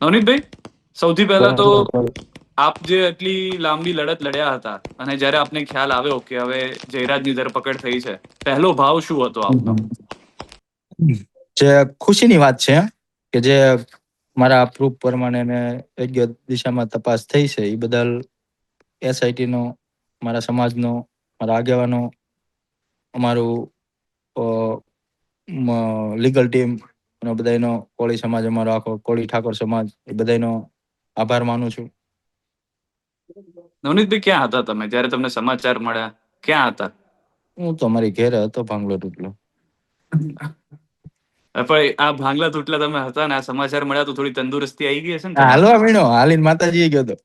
નવનીતભાઈ, સૌથી પહેલા તો બરાબર. આપ જે આટલી લાંબી લડત લડ્યા હતા અને જ્યારે આપને ખ્યાલ આવ્યો કે હવે જયરાજની ધરપકડ થઈ છે, પહેલો ભાવ શું હતો આપનો? જે ખુશીની વાત છે કે જે મારા પ્રૂફ પ્રમાણે ને યોગ્ય દિશામાં તપાસ થઈ છે એ બદલ એસઆઈટી નો, મારા સમાજનો, મારા આગેવાનો, અમારું લીગલ ટીમ અને બધાનો, કોળી સમાજ અમારો આખો, કોળી ઠાકોર સમાજ, એ બધાનો આભાર માનું છું. નવનીતભાઈ, ક્યાં હતા તમે જ્યારે તમને સમાચાર મળ્યા? ક્યાં હતા? હું તો મારી ઘેરે હતો, ભાંગલો તૂટલો. પણ આ ભાંગલા તૂટલા તમે હતા ને આ સમાચાર મળ્યા તો થોડી તંદુરસ્તી આવી ગઈ હશે ને હાલવા તમારામાં? મીણો, હાલીને માતાજી ગયો હતો.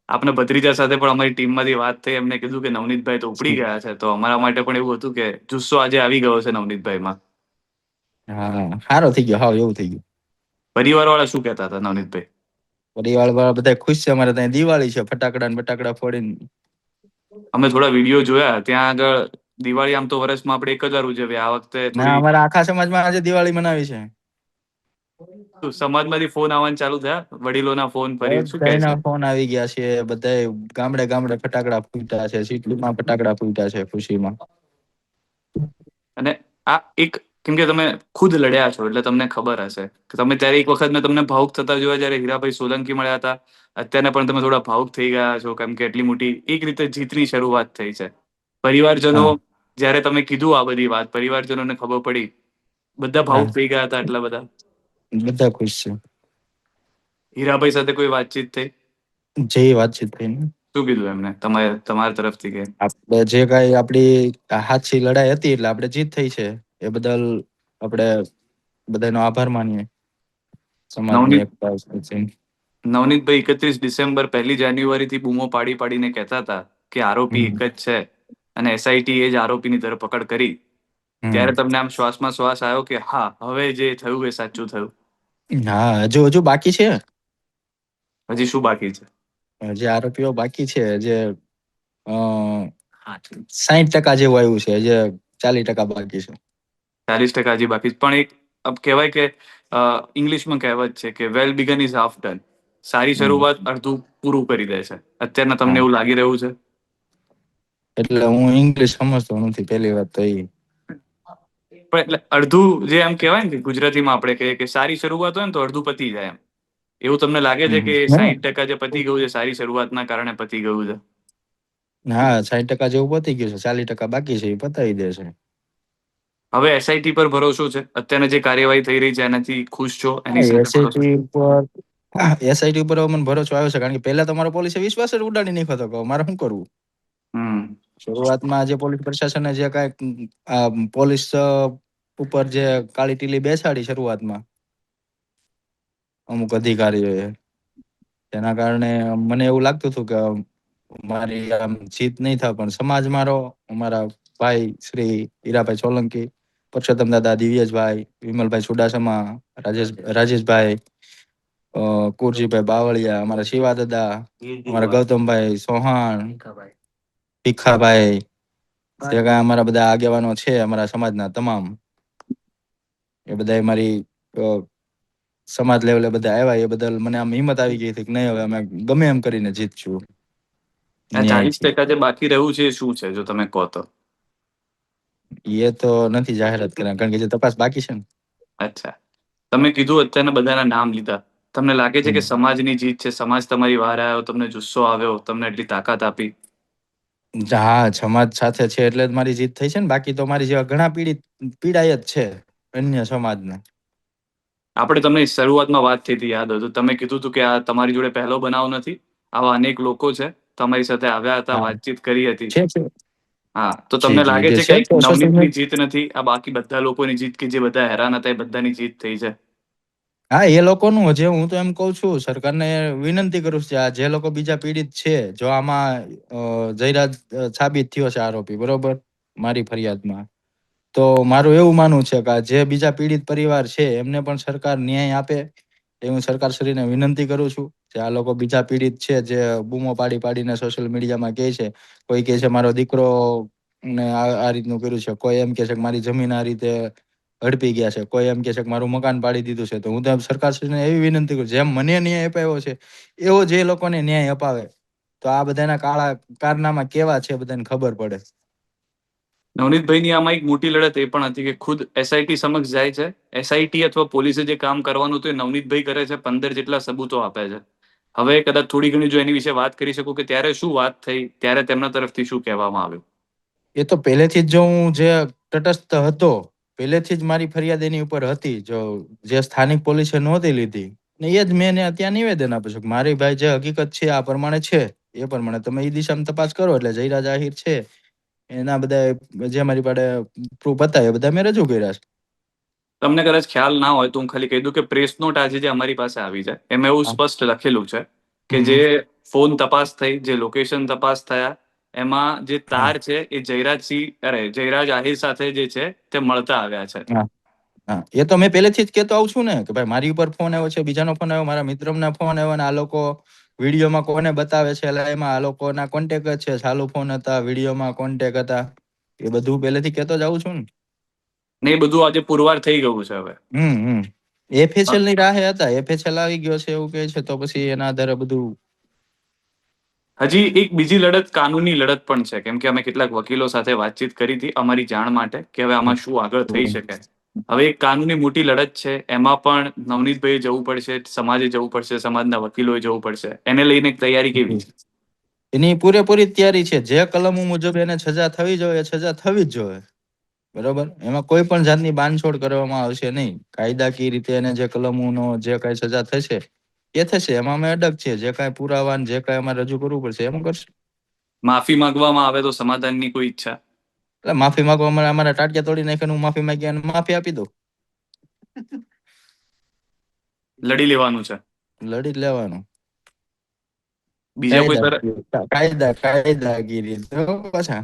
આપના ભત્રીજા સાથે પણ અમારી ટીમમાંથી વાત થઈ, એમને કીધું કે નવનીતભાઈ તો ઉપડી ગયા છે, તો અમારા માટે પણ એવું હતું કે જુસ્સો આજે આવી ગયો છે નવનીતભાઈમાં. હા, સારો થઈ ગયો, હાવ એવું થઈ ગયું. પરિવાર વાળા શું કહેતા હતા નવનીતભાઈ? પરિવાર વાળા બધા ખુશ છે. અમારે ત્યાં દિવાળી છે, ફટાકડા ને બટાકડા ફોડીને. અમે થોડા વિડીયો જોયા, ત્યાં આગળ દિવાળી આમ તો વર્ષમાં આપણે એક જ વાર ઉજવીએ, આ વખતે ના, થોડી અમારા આખા સમાજમાં આજે દિવાળી મનાવી છે. સમાજમાંથી ફોન આવવાનું ચાલુ થયા, વડીલોના ફોન ફરી શું કહે બધાના છે? ફોન આવી ગયા છે, બધા ગામડે ગામડે ફટાકડા ફૂટ્યા છે, સિટીમાં ફટાકડા ફૂટ્યા છે ખુશીમાં. અને આ એક, કેમ કે તમે ખુદ લડ્યા છો એટલે તમને ખબર હશે કે તમે ત્યારે એક વખત મેં તમને ભાવુક થતા જોયા જ્યારે હીરાભાઈ સોલંકી મળ્યા હતા. અત્યારે પણ તમે થોડા ભાવુક થઈ ગયા છો, કેમ કે એટલી મોટી એક રીતે જીતની શરૂઆત થઈ છે. પરિવારજનો, હા જ્યારે તમે કીધું આ બધી વાત, પરિવારજનોને ખબર પડી, બધા હા, ભાવુક થઈ ગયા હતા આટલા બધા? બધા ખુશ છે. હીરાભાઈ સાથે કોઈ વાતચીત થઈ? જે વાતચીત થઈ ને, શું કીધું એમને તમારા તરફથી કે? આપણે જે કઈ આપડી હાચી લડાઈ હતી એટલે આપણે જીત થઈ છે, એ બદલ આપણે બધાનો આભાર માનીએ, સમાજની નવનીત એકતા. નવનીતભાઈ, 31 ડિસેમ્બર, 1 જાન્યુઆરીથી બૂમો પાડી પાડીને કહેતા હતા કે આરોપી એક જ છે અને એસઆઈટી એ જ આરોપીની ધરપકડ કરી, હમ ત્યારે તમને આમ શ્વાસમાં શ્વાસ આવ્યો કે હા, હવે જે થયું એ સાચું થયું? હા, હજુ બાકી છે. હજી શું બાકી છે? જે આરોપીઓ બાકી છે, જે 60% જેવું આવ્યું છે, જે 40% બાકી છે. 40% હજી બાકી છે. પણ એક કહેવાય કે ઇંગ્લિશમાં કહેવત છે કે વેલ બિગન ઇઝ હાફ ડન. સારી હમ શરૂઆત અડધું પૂરું કરી દે છે. અત્યારના તમને હા, એવું લાગી રહ્યું છે? એટલે હું ઇંગ્લિશ સમજતો નથી, પેલી વાત તો એ. પણ એટલે અડધું, જે એમ કહેવાય ને કે ગુજરાતીમાં આપણે કહીએ કે સારી શરૂઆત હોય ને તો અડધું પતી જાય એમ. એવું તમને લાગે છે કે હમ 60% જે પતી ગયું છે, સારી શરૂઆતના કારણે પતી ગયું છે? હા, 60% જેવું પતી ગયું છે, 40% બાકી છે, એ પતાવી દેશે. હવે એસઆઈટી પર ભરોસો છે? અત્યારની જે કાર્યવાહી થઈ રહી છે એનાથી ખુશ છો? એની સાથે ભરોસો છે? એસઆઈટી ઉપર એસઆઈટી ઉપર મને ભરોસો આવ્યો છે, કારણ કે પહેલા તો મારો પોલીસે વિશ્વાસ જ ઉડાડી નાખ્યો હતો કે મારે શું કરવું. હમ. શરૂઆતમાં જે પોલીસ પ્રશાસને જે કઈ પોલીસ ઉપર જે કાળી ટીલી બેસાડી શરૂઆતમાં અમુક અધિકારીઓએ, તેના કારણે મને એવું લાગતું હતું કે મારી આમ જીત નહી થાય, પણ સમાજ મારો, અમારા ભાઈ શ્રી હીરાભાઈ સોલંકી, પરસોત્તમ દાદા, દિવ્યેશભાઈ, વિમલભાઈ ચુડાસમા, રાજેશભાઈ, કુરજીભાઈ બાવળિયા, અમારા શિવા દાદા, અમારા ગૌતમભાઈ ચૌહાણ, ભીખાભાઈ, જે કાંઈ અમારા બધા આગેવાનો છે, અમારા સમાજના તમામ, એ બધા મારી સમાજ લેવલે બધા આવ્યા, એ બદલ મને આમ હિંમત આવી ગઈ હતી કે નહીં, હવે અમે ગમે એમ કરીને જીતશું. આ ચાલીસ ન્યાયથી. ટકા જે બાકી રહ્યું છે એ શું છે, જો તમે કહો તો? એ તો નથી જાહેરાત કર્યા, કારણ કે જે તપાસ બાકી છે ને. અચ્છા, તમે કીધું, અત્યારના બધાના નામ લીધા. તમને લાગે છે કે હમ. સમાજની જીત છે? સમાજ તમારી વાર આવ્યો, તમને જુસ્સો આવ્યો, તમને એટલી તાકાત આપી? હા, સમાજ સાથે છે એટલે જ મારી જીત થઈ છે ને, બાકી તો મારી જેવા ઘણા પીડાય જ છે અન્ય સમાજને. આપણે તમને શરૂઆતમાં વાત થઈ હતી, યાદ હોય તો તમે કીધું હતું કે આ તમારી જોડે પહેલો બનાવ નથી, આવા અનેક લોકો છે, તમારી સાથે આવ્યા હતા, હા, વાતચીત કરી હતી. છે. હા, તો જી તમને જી લાગે જે છે કે તો સોશિયલ નવનીતની મીડિયા. જીત નથી, આ બાકી બધા લોકોની જીત, કે જે બધા હેરાન હતા, એ બધાની જીત થઈ છે? હા, એ લોકોનું હજી, હું તો એમ કઉ છું, સરકારને વિનંતી કરું છું, આ જે લોકો બીજા પીડિત છે, જો આમાં જયરાજ સાબિત થયો છે આરોપી, બરોબર, મારી ફરિયાદમાં, તો મારું એવું માનવું છે કે જે બીજા પીડિત પરિવાર છે એમને પણ સરકાર ન્યાય આપે, એ હું સરકારશ્રીને વિનંતી કરું છું. જે આ લોકો બીજા પીડિત છે, જે બૂમો પાડી પાડીને સોશિયલ મીડિયામાં કહે છે, કોઈ કહે છે મારો દીકરો ને આ રીતનું કર્યું છે, કોઈ એમ કે છે કે મારી જમીન આ રીતે હડપી ગયા છે, કોઈ એમ કે છે કે મારું મકાન પાડી દીધું છે, તો હું તો સરકારશ્રીને એવી વિનંતી કરું, જેમ મને ન્યાય અપાયો છે એવો જે લોકોને ન્યાય અપાવે, તો આ બધાના કાળા કારનામા કેવા છે બધાને ખબર પડે. નવનીતભાઈની આમાં એક મોટી લડત એ પણ હતી કે ખુદ એસઆઈટી સમક્ષ જાય છે, એસઆઈટી અથવા પોલીસે જે કામ કરવાનું હતું એ નવનીતભાઈ કરે છે, 15 જેટલા સબૂતો આપે છે. હવે કદાચ થોડી ઘણી જો એની વિશે વાત કરી શકું કે ત્યારે શું વાત થઈ, ત્યારે તેમના તરફથી શું કહેવામાં આવ્યું? એ તો પહેલેથી જ જો હું જે તટસ્થ હતો, પહેલેથી જ મારી ફરિયાદ એની ઉપર હતી, જો જે સ્થાનિક પોલીસે નહોતી લીધી, ને એ જ મેં ત્યાં નિવેદન આપ્યું છે કે મારી ભાઈ જે હકીકત છે આ પ્રમાણે છે, એ પ્રમાણે તમે એ દિશામાં તપાસ કરો. એટલે જયરાજ આહિર છે એના બધા જે મારી પાસે પ્રૂફ હતા એ બધા મેં રજૂ કર્યા છે. તમને કદાચ ખ્યાલ ના હોય તો હું ખાલી કહી દઉં કે પ્રેસ નોટ આજે જે અમારી પાસે આવી છે એમાં એવું હા. સ્પષ્ટ લખેલું છે કે જે હમ. ફોન તપાસ થઈ, જે લોકેશન તપાસ થયા, એમાં જે હા. તાર છે એ જયરાજ આહિર સાથે જે છે તે મળતા આવ્યા છે. હા. હા, એ તો મેં પહેલેથી જ કહેતો આવું છું ને કે ભાઈ મારી ઉપર ફોન આવ્યો છે, બીજાનો ફોન આવ્યો, મારા મિત્રના ફોન આવ્યો, ને આ લોકો વિડીયોમાં કોને બતાવે છે એટલે એમાં આ લોકોના કોન્ટેક જ છે, ચાલુ ફોન હતા, વિડીયોમાં કોન્ટેક હતા, એ બધું પહેલેથી કહેતો જ આવું છું ને. ને એ બધું આજે પુરવાર થઈ ગયું છે હવે. હમ. એફએસએલ ની રાહે હતા, એફએસએલ આવી ગયો છે એવું કહે છે, તો પછી એના આધારે બધું. હજી એક બીજી લડત કાનૂની લડત પણ છે, કેમ કે અમે કેટલાક વકીલો સાથે વાતચીત કરી હતી અમારી જાણ માટે કે હવે આમાં શું આગળ થઈ શકે. હવે એક કાનૂની મોટી લડત છે, એમાં પણ નવનીતભાઈએ જવું પડશે, સમાજે જવું પડશે, સમાજના વકીલોએ જવું પડશે. એને લઈને તૈયારી કેવી છે? એની પૂરેપૂરી તૈયારી છે. જે કલમો મુજબ એને સજા થવી જોઈએ એ સજા થવી જ જોઈએ. બરોબર, એમાં કોઈ પણ જાતની બાંધછોડ કરવામાં આવશે નહીં. કાયદાકીય રીતે એને જે કલમોનો જે કઈ સજા થશે એ થશે, એમાં અમે અડગ છીએ. જે કાંઈ પુરાવા જે કાંઈ અમારે રજૂ કરવું પડશે એમ કરશું. માફી માંગવામાં આવે તો સમાધાનની કોઈ ઈચ્છા? એટલે માફી માંગવા અમારા ટાટિયા તોડી નાખીને હું માફી માંગી અને માફી આપી દઉં. લડી લેવાનું છે? લડી જ લેવાનું. બીજા કોઈ તરફ? કાયદાગીરી તો પાછા.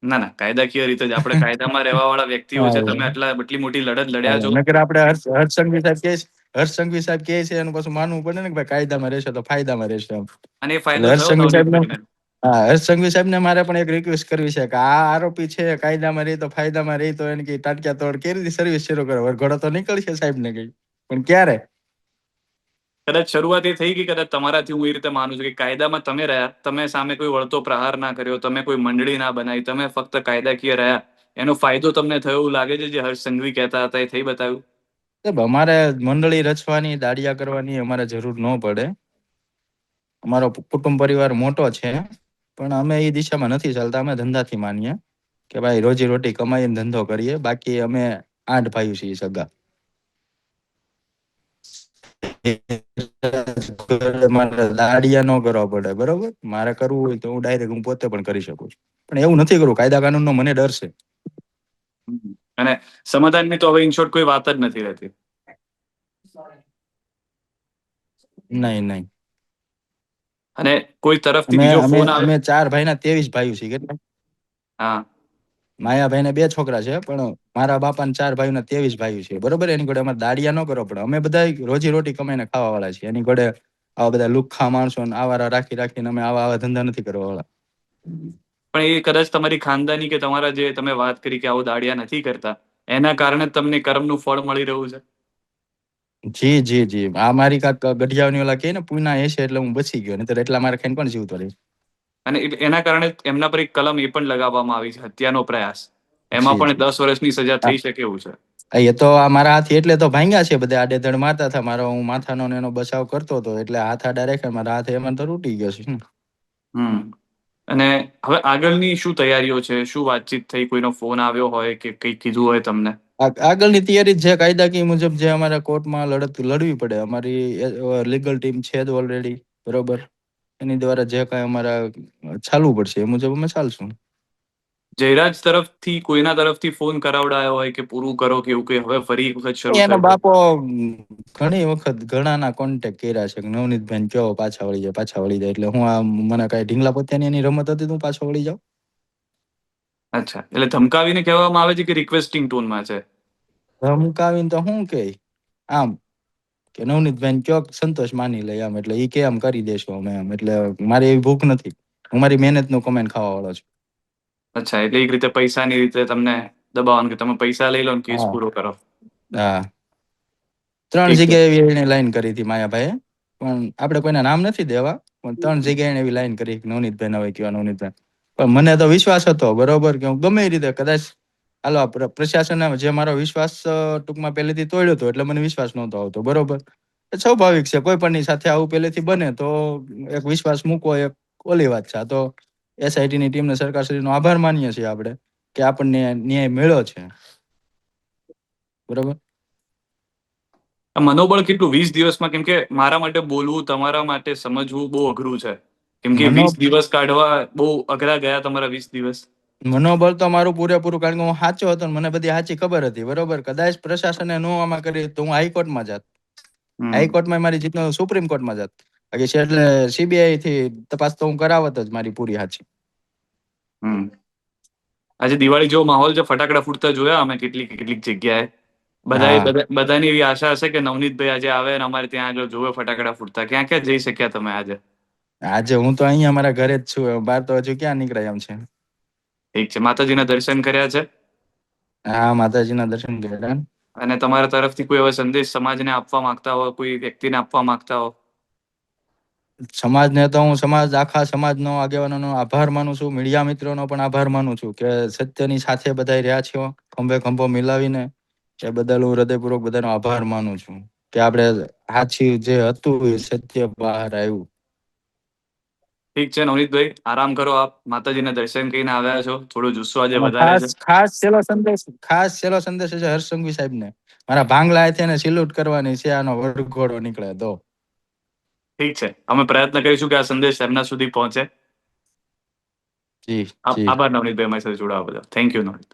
ના ના, કાયદાકીય રીતે જ આપણે કાયદામાં રહેવા વાળા વ્યક્તિઓ છે. તમે આટલી મોટી લડત લડ્યા છો. નકર આપણે હર્ષ સંઘવી સાહેબ કે હર્ષ સંઘવી સાહેબ કે છે એનું પાછું માનવું પડે ને કે ભાઈ કાયદામાં રહેશે તો ફાયદામાં રહેશે એમ. અને એ એટલે ફાયદો હર્ષ થયો સંઘવી સાહેબ ને, નવનીતભાઈને? હા, હર્ષ સંઘવી સાહેબ ને મારે પણ એક રિક્વેસ્ટ કરવી છે કે આ આરોપી છે કાયદામાં રહી તો ફાયદામાં રહી, તો એને કઈ ટાટક્યા તોડ કેવી રીતે સર્વિસ શરૂ કરે, વરઘોડો તો નીકળશે સાહેબ ને કઈ, પણ ક્યારે? કદાચ શરૂઆત એ થઈ કે કદાચ તમારાથી હું એ રીતે માનું છું કે કાયદામાં તમે રહ્યા, તમે સામે કોઈ વળતો પ્રહાર ના કર્યો, તમે કોઈ મંડળી ના બનાવી, તમે ફક્ત કાયદાકીય રહ્યા, એનો ફાયદો તમને થયો એવું લાગે છે? જે હર્ષ સંઘવી કહેતા હતા એ થઈ બતાવ્યું? અમારે મંડળી રચવાની, દાડિયા કરવાની અમારે જરૂર ન પડે. અમારો કુટુંબ પરિવાર મોટો છે, પણ અમે એ દિશામાં નથી ચાલતા. અમે ધંધાથી માનીએ કે ભાઈ રોજી રોટી કમાઈને ધંધો કરીએ. બાકી અમે 8 ભાઈઓ છીએ સગા. મારે દાડિયા ન કરવા પડે, બરોબર. મારે કરવું હોય તો હું ડાયરેક્ટ હું પોતે પણ કરી શકું છું, પણ એવું નથી કરવું. કાયદા કાનૂન નો મને ડર છે. અને સમાધાનની તો હવે ઇન શોર્ટ કોઈ વાત જ નથી રહેતી. નહીં નહીં. અને કોઈ તરફથી અમે બીજો અમે ફોન આવે? અમે 4 ભાઈના 23 ભાઈઓ છીએ. કેટલા? હા. માયાભાઈ ને 2 છોકરા છે, પણ મારા બાપાને 4 ભાઈના 23 ભાઈઓ છે, બરોબર. એની જોડે અમારે દાડિયા ન કરવા પડે. અમે બધા રોજી રોટી કમાઈને ખાવા વાળા છીએ. એની જોડે આવા બધા લુખ્ખા માણસો ને આવારા રાખીને અમે આવા ધંધા નથી કરવા વાળા. પણ એ કદાચ તમારી ખાનદાની કે તમારા જે તમે વાત કરી કે આવો દાડિયા નથી કરતા, એના કારણે તમને કર્મનું ફળ મળી રહ્યું છે. જી જી જી. આ મારી કાક ગઢિયાની ઓલા કે ને પુના હશે એટલે હું બચી ગયો, નહીતર એટલા મારે ખાઈને કોણ જીવતો રહે. અને એના કારણે એમના પર એક કલમ એ પણ લગાવવામાં આવી છે, હત્યાનો પ્રયાસ. એમાં જી પણ જી. 10 વર્ષની સજા હા, થઈ શકે એવું છે. એ તો આ મારા હાથી એટલે તો ભાંગ્યા છે બધા. આડેધડ મારતા હતા. મારો હું માથાનો ને એનો બચાવ કરતો હતો એટલે હાથ આડા રાખ્યા. મારા હાથ એમાં તો તૂટી ગયો છે. હમ. અને હવે આગળની શું તૈયારીઓ છે? શું વાતચીત થઈ? કોઈનો ફોન આવ્યો હોય કે કંઈ કીધું હોય તમને? આગળની તૈયારી છે કાયદાકીય મુજબ જે અમારે કોર્ટમાં લડત લડવી પડે. અમારી લીગલ ટીમ છે જ ઓલરેડી, બરોબર. એની દ્વારા જે કાંઈ અમારા ચાલવું પડશે એ મુજબ અમે ચાલશું. જયરાજ તરફથી કોઈના તરફથી ફોન કરાવડાયો હોય કે પૂરું કરો કે એવું કંઈ હવે ફરી એક વખત શરૂ એનો થશે? બાપો ઘણી વખત ઘણાના કોન્ટેક્ટ કર્યા છે કે નવનીતભાઈ કયો પાછા વળી જાય, પાછા વળી જાય. એટલે હું આ મને કઈ ઢીંગલા પોતાની એની રમત હતી તો હું પાછો વળી જાઉં? અચ્છા, એટલે ધમકાવીને કહેવામાં આવે છે કે રિક્વેસ્ટિંગ ટોનમાં છે? ધમકાવીને તો શું કે આમ કે નવનીતભાઈ કયો સંતોષ માની લે આમ, એટલે ઈ કે આમ કરી દેશું અમે એમ. એટલે મારી એવી ભૂખ નથી. હું મારી મહેનત નું કમાઈને ખાવા વાળો છું. અચ્છા, એટલે એક રીતે પૈસાની રીતે તમને દબાવવાનું કે તમે પૈસા લઈ લો ને કેસ હા પૂરો કરો. હા 3 ઠીક છે. જગ્યાએ એવી એને લાઈન કરી હતી માયાભાઈએ, પણ આપણે કોઈના નામ નથી દેવા, પણ 3 જગ્યાએ એને એવી લાઈન કરી કે નવનીતભાઈ ના હોય કેવા નવનીતભાઈ. પણ મને તો વિશ્વાસ હતો બરોબર કે હું ગમે એ રીતે કદાચ હાલો પ્રશાસને જે મારો વિશ્વાસ ટૂંકમાં પહેલેથી તોડ્યો હતો, એટલે મને વિશ્વાસ નહોતો આવતો બરોબર. સ્વાભાવિક છે કોઈ પણની સાથે આવું પહેલેથી બને તો એક વિશ્વાસ મૂકવો એક ઓલી વાત છે. આ તો એસઆઈટી ની ટીમને સરકારશ્રીનો આભાર માનીએ છીએ આપણે કે આપણને ન્યાય મળ્યો છે બરોબર. મનોબળ કેટલું 20 દિવસમાં? કેમ કે મારા માટે બોલવું, તમારા માટે સમજવું બહુ અઘરું છે. કેમ કે મનો 20 દિવસ કાઢવા બહુ અઘરા ગયા તમારા 20 દિવસ. મનોબળ તો મારું પૂરેપૂરું, કારણ કે હું સાચો હતો ને મને બધી સાચી ખબર હતી બરોબર. કદાચ પ્રશાસને નો આમાં કરી તો હું હાઈકોર્ટમાં જાત, હમ હાઈકોર્ટમાં મારી જીતનો સુપ્રીમ કોર્ટમાં જાત. બાકી છે એટલે સીબીઆઈ થી તપાસ તો હું કરાવત જ મારી પૂરી સાચી. હમ આજે દિવાળી જેવો માહોલ છે, ફટાકડા ફૂટતા જોયા અમે કેટલીક જગ્યાએ. હા બધાની એવી આશા હશે કે નવનીતભાઈ આજે આવે અને અમારે ત્યાં આગળ જોવે ફટાકડા ફૂટતા. ક્યાં ક્યાં જઈ શક્યા તમે આજે? આજે હું તો અહીંયા અમારા ઘરે જ છું, બહાર તો હજુ ક્યાં નીકળાય એમ છે. ઠીક છે. માતાજીના દર્શન કર્યા છે? હા માતાજીના દર્શન કર્યા. અને તમારા તરફથી કોઈ એવો સંદેશ સમાજને આપવા માંગતા હો, કોઈ વ્યક્તિને આપવા માંગતા હો? સમાજને તો હું આખા સમાજનો આગેવાનોનો આભાર માનું છું, મીડિયા મિત્રોનો પણ આભાર માનું છું કે સત્યની સાથે બધા રહ્યા છો ખંભે ખંભો મિલાવીને. એ બદલ હું હૃદયપૂર્વક બધાનો આભાર માનું છું કે આપણે સાચી જે હતું એ સત્ય બહાર આવ્યું. ઠીક છે નવનીતભાઈ, આરામ કરો. આપ માતાજીના દર્શન કરીને આવ્યા છો, થોડો જુસ્સો આજે અને વધારે છે. ખાસ છેલ્લો સંદેશ છે હર્ષ સંઘવી સાહેબને. મારા ભાંગલા હાથે એને સિલ્યુટ કરવાની છે, આનો વરઘોડો નીકળે તો. ઠીક છે, અમે પ્રયત્ન કરીશું કે આ સંદેશ એમના સુધી પહોંચે. જી જી. આભાર નવનીતભાઈ, અમારી સાથે જોડાવા બદલ. Thank you Navneet.